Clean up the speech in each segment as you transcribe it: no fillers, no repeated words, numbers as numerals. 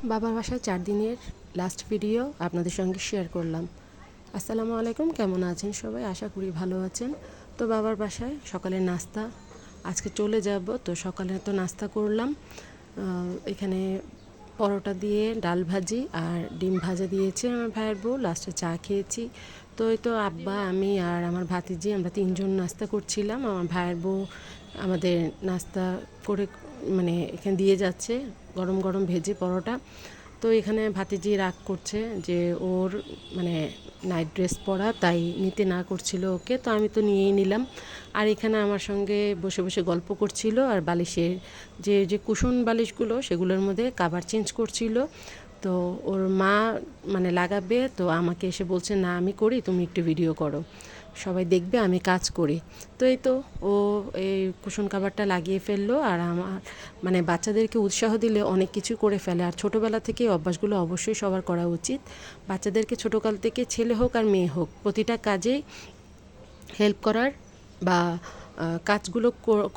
বাবার বাসায় 4 দিনের লাস্ট ভিডিও আপনাদের সঙ্গে শেয়ার করলাম। আসসালামু আলাইকুম, কেমন আছেন সবাই? আশা করি ভালো আছেন। তো বাবার বাসায় সকালের নাস্তা আজকে চলে যাব, তো সকালে তো নাস্তা করলাম। এখানে পরোটা দিয়ে ডাল ভাজি আর ডিম ভাজা দিয়েছে আমার ভাইয়ের বউ, লাস্টে চা খেয়েছি। তো এই তো আব্বা, আমি আর আমার ভাতিজি আমরা 3জন নাস্তা করছিলাম। আমার ভাইয়ের বউ আমাদের নাস্তা করে মানে এখানে দিয়ে যাচ্ছে গরম গরম ভেজে পরোটা। তো এখানে ভাতিজি রাগ করছে যে ওর মানে নাইট ড্রেস পরা, তাই নিতে না করছিল ওকে, তো আমি তো নিয়েই নিলাম। আর এখানে আমার সঙ্গে বসে বসে গল্প করছিল আর বালিশের যে যে কুশন বালিশগুলো সেগুলোর মধ্যে কাভার চেঞ্জ করছিল। তো ওর মা মানে লাগাবে, তো আমাকে এসে বলছে না আমি করি, তুমি একটু ভিডিও করো, সবাই দেখবে আমি কাজ করি। তো এই তো ও এই কুশন কাভারটা লাগিয়ে ফেললো। আর আমার মানে বাচ্চাদেরকে উৎসাহ দিলে অনেক কিছু করে ফেলে, আর ছোটোবেলা থেকে অভ্যাসগুলো অবশ্যই সবার করা উচিত। বাচ্চাদেরকে ছোটোকাল থেকে ছেলে হোক আর মেয়ে হোক প্রতিটা কাজেই হেল্প করার বা কাজগুলো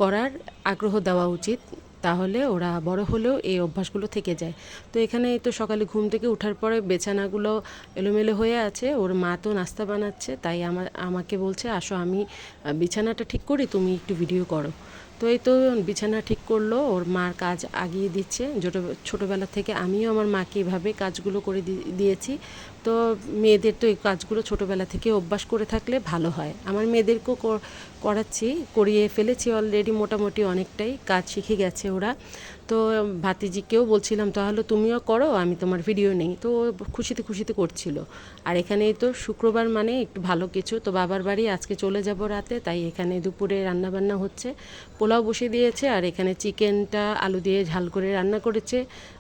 করার আগ্রহ দেওয়া উচিত, তাহলে ওরা বড় হলেও এই অভ্যাসগুলো থেকে যায়। তো এখানে তো সকালে ঘুম থেকে ওঠার পরে বিছানাগুলো এলোমেলো হয়ে আছে, ওর মা তো নাস্তা বানাচ্ছে, তাই আমাকে বলছে আসো আমি বিছানাটা ঠিক করি, তুমি একটু ভিডিও করো। তো এই তো বিছানা ঠিক করলো, ওর মার কাজ আগিয়ে দিচ্ছে। ছোটোবেলা থেকে আমিও আমার মাকে এভাবে কাজগুলো করে দিয়েছি। তো মেয়েদের তো এই কাজগুলো ছোটোবেলা থেকে অভ্যাস করে থাকলে ভালো হয়। আমার মেয়েদেরকেও করাচ্ছি, করিয়ে ফেলেছি অলরেডি, মোটামুটি অনেকটাই কাজ শিখে গেছে ওরা। তো ভাতিজিকেও বলছিলাম তাহলে তুমিও করো, আমি তোমার ভিডিও নেই, তো খুশিতে খুশিতে করছিল। আর এখানে তো শুক্রবার মানে একটু ভালো কিছু, তো বাবার বাড়ি আজকে চলে যাব রাতে, তাই এখানে দুপুরে রান্নাবান্না হচ্ছে। পোলাও বসিয়ে দিয়েছে, আর এখানে চিকেনটা আলু দিয়ে ঝাল করে রান্না করেছে,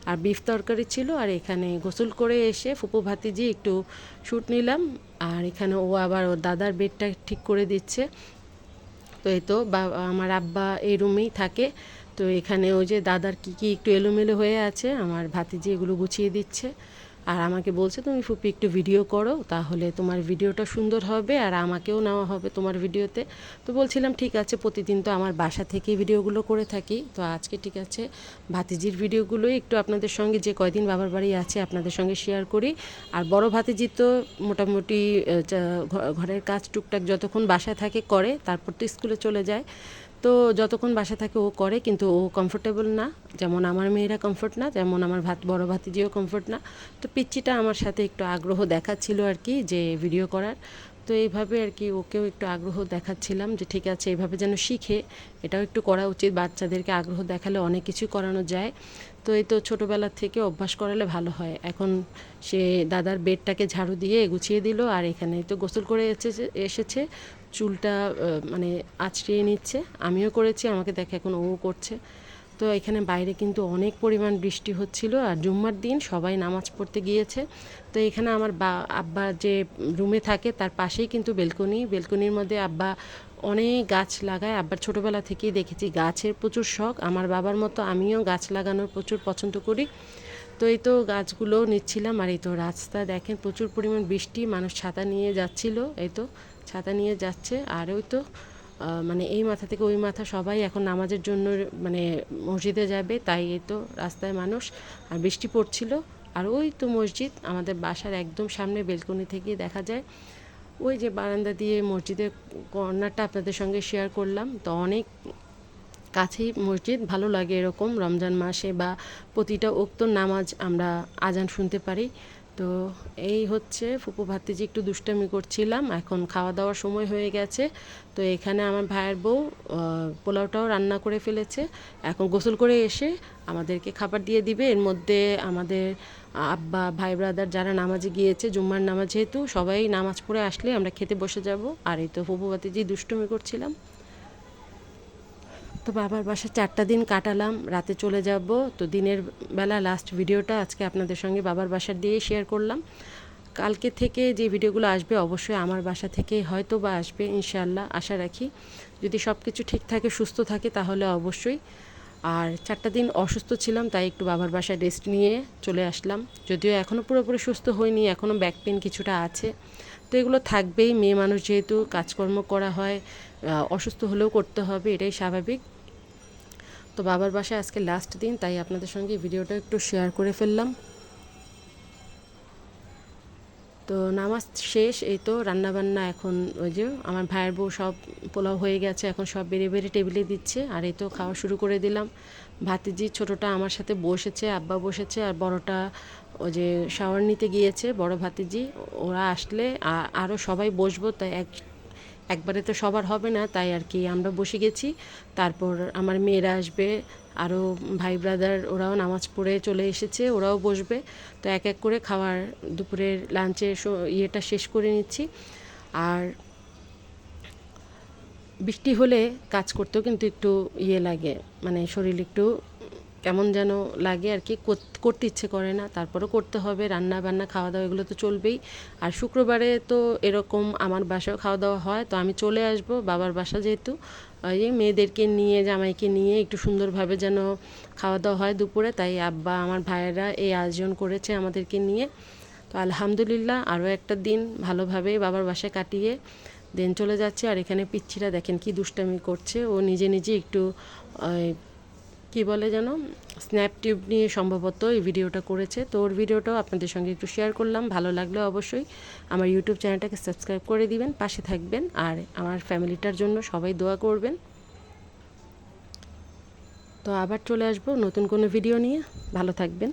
আর বিফ তরকারি ছিল। আর এখানে গোসল করে এসে ফুপু ভাতিজি একটু শ্যুট নিলাম। আর এখানে ও আবার ওর দাদার বেডটা ঠিক করে দিচ্ছে। তো এই তো আমার আব্বা এই রুমেই থাকে। তো এখানে ওই যে দাদার কী কী একটু এলোমেলো হয়ে আছে, আমার ভাতিজি এগুলো গুছিয়ে দিচ্ছে। আর আমাকে বলছে তুমি ফুপি একটু ভিডিও করো, তাহলে তোমার ভিডিওটা সুন্দর হবে আর আমাকেও নেওয়া হবে তোমার ভিডিওতে। তো বলছিলাম ঠিক আছে, প্রতিদিন তো আমার বাসা থেকেই ভিডিওগুলো করে থাকি, তো আজকে ঠিক আছে ভাতিজির ভিডিওগুলোই একটু আপনাদের সঙ্গে যে কয়দিন বাবার বাড়ি আছে আপনাদের সঙ্গে শেয়ার করি। আর বড় ভাতিজি তো মোটামুটি ঘরের কাজ টুকটাক যতক্ষণ বাসায় থাকে করে, তারপর তো স্কুলে চলে যায়। তো যতক্ষণ বাসা থাকে ও করে, কিন্তু ও কমফোর্টেবল না, যেমন আমার মেয়েরা কমফোর্ট না, যেমন আমার বড় ভাতিজিও কমফোর্ট না। তো পিচ্চিটা আমার সাথে একটু আগ্রহ দেখাচ্ছিল আর কি, যে ভিডিও করার। তো এইভাবে আর কি ওকেও একটু আগ্রহ দেখাচ্ছিলাম যে ঠিক আছে এইভাবে যেন শিখে, এটাও একটু করা উচিত। বাচ্চাদেরকে আগ্রহ দেখালে অনেক কিছু করানো যায়। তো এই তো ছোটোবেলা থেকে অভ্যাস করালে ভালো হয়। এখন সে দাদার বেডটাকে ঝাড়ু দিয়ে গুছিয়ে দিল, আর এখানে তো গোসল করে এসেছে, চুলটা মানে আঁচড়িয়ে নিচ্ছে। আমিও করেছি, আমাকে দেখে এখন ও করছে। তো এখানে বাইরে কিন্তু অনেক পরিমাণ বৃষ্টি হচ্ছিল, আর জুম্মার দিন সবাই নামাজ পড়তে গিয়েছে। তো এখানে আমার আব্বা যে রুমে থাকে তার পাশেই কিন্তু বেলকনির মধ্যে আব্বা অনেক গাছ লাগায়। আব্বার ছোটোবেলা থেকেই দেখেছি গাছের প্রচুর শখ, আমার বাবার মতো আমিও গাছ লাগানোর প্রচুর পছন্দ করি। তো এই তো গাছগুলো নিচ্ছিলাম। আর এই তো রাস্তা দেখেন প্রচুর পরিমাণ বৃষ্টি, মানুষ ছাতা নিয়ে যাচ্ছিল, এই তো ছাতা নিয়ে যাচ্ছে। আর ওই তো মানে এই মাথা থেকে ওই মাথা সবাই এখন নামাজের জন্য মানে মসজিদে যাবে, তাই এই তো রাস্তায় মানুষ। আর বৃষ্টি পড়ছিল। আর ওই তো মসজিদ আমাদের বাসার একদম সামনে, বেলকনি থেকেই দেখা যায়। ওই যে বারান্দা দিয়ে মসজিদের কর্নারটা আপনাদের সঙ্গে শেয়ার করলাম। তো অনেক কাছেই মসজিদ, ভালো লাগে এরকম রমজান মাসে বা প্রতিটা ওক্ত নামাজ আমরা আজান শুনতে পারি। তো এই হচ্ছে ফুপু ভাতিজি একটু দুষ্টামি করছিলাম, এখন খাওয়া দাওয়ার সময় হয়ে গেছে। তো এখানে আমার ভাইয়ের বউ পোলাওটাও রান্না করে ফেলেছে, এখন গোসল করে এসে আমাদেরকে খাবার দিয়ে দিবে। এর মধ্যে আমাদের আব্বা ভাই ব্রাদার যারা নামাজে গিয়েছে, জুম্মার নামাজ যেহেতু সবাই নামাজ পড়ে আসলে আমরা খেতে বসে যাব। আর এই তো ফুপু ভাতিজি দুষ্টুমি করছিলাম। তো বাবার বাসায় 4টা দিন কাটালাম, রাতে চলে যাব। তো দিনের বেলা লাস্ট ভিডিওটা আজকে আপনাদের সঙ্গে বাবার বাসার দিয়ে শেয়ার করলাম। কালকে থেকে যে ভিডিওগুলো আসবে অবশ্যই আমার বাসা থেকে হয়তো বা আসবে, ইনশাআল্লাহ আশা রাখি, যদি সব কিছু ঠিক থাকে সুস্থ থাকে তাহলে অবশ্যই। আর 4টা দিন অসুস্থ ছিলাম, তাই একটু বাবার বাসায় রেস্ট নিয়ে চলে আসলাম। যদিও এখনও পুরোপুরি সুস্থ হয়নি, এখনও ব্যাক পেন কিছুটা আছে। তো এগুলো থাকবেই, মেয়ে মানুষ যেহেতু কাজকর্ম করা হয়, অসুস্থ হলেও করতে হবে, এটাই স্বাভাবিক। তো বাবার বাসায় আজকে লাস্ট দিন, তাই আপনাদের সঙ্গে ভিডিওটা একটু শেয়ার করে ফেললাম। তো নামাজ শেষ, এই তো রান্নাবান্না এখন ওই যে আমার ভাইয়ের বউ সব পোলাও হয়ে গেছে, এখন সব বেড়ে বেড়ে টেবিলে দিচ্ছে, আর এই তো খাওয়া শুরু করে দিলাম। ভাতিজি ছোটোটা আমার সাথে বসেছে, আব্বা বসেছে, আর বড়টা ওই যে শাওয়ার নিতে গিয়েছে, বড় ভাতিজি। ওরা আসলে আরও সবাই বসবো, তাই একবারে তো সবার হবে না, তাই আর কি আমরা বসে গেছি। তারপর আমার মেয়েরা আসবে, আরও ভাই ব্রাদার ওরাও নামাজ পড়ে চলে এসেছে, ওরাও বসবে। তো এক এক করে খাওয়ার দুপুরের লাঞ্চের ইয়েটা শেষ করে নিচ্ছি। আর বৃষ্টি হলে কাজ করতেও কিন্তু একটু ইয়ে লাগে, মানে শরীর একটু কেমন যেন লাগে আর কি, করতে ইচ্ছে করে না, তারপরেও করতে হবে। রান্না বান্না খাওয়া দাওয়া এগুলো তো চলবেই। আর শুক্রবারে তো এরকম আমার বাসায় খাওয়া দাওয়া হয়, তো আমি চলে আসব বাবার বাসা, যেহেতু এই মেয়েদেরকে নিয়ে জামাইকে নিয়ে একটু সুন্দরভাবে যেন খাওয়া দাওয়া হয় দুপুরে, তাই আব্বা আমার ভাইয়েরা এই আয়োজন করেছে আমাদেরকে নিয়ে। তো আলহামদুলিল্লাহ আরও একটা দিন ভালোভাবে বাবার বাসায় কাটিয়ে দেন চলে যাচ্ছে। আর এখানে পিচ্ছিরা দেখেন কি দুষ্টামি করছে, ও নিজে নিজে একটু কি বলে যেন স্ন্যাপ টিউব নিয়ে সম্ভবত এই ভিডিওটা করেছে। তো ওর ভিডিওটাও আপনাদের সঙ্গে একটু শেয়ার করলাম। ভালো লাগলে অবশ্যই আমার ইউটিউব চ্যানেলটাকে সাবস্ক্রাইব করে দিবেন, পাশে থাকবেন, আর আমার ফ্যামিলিটার জন্য সবাই দোয়া করবেন। তো আবার চলে আসবো নতুন কোনো ভিডিও নিয়ে, ভালো থাকবেন।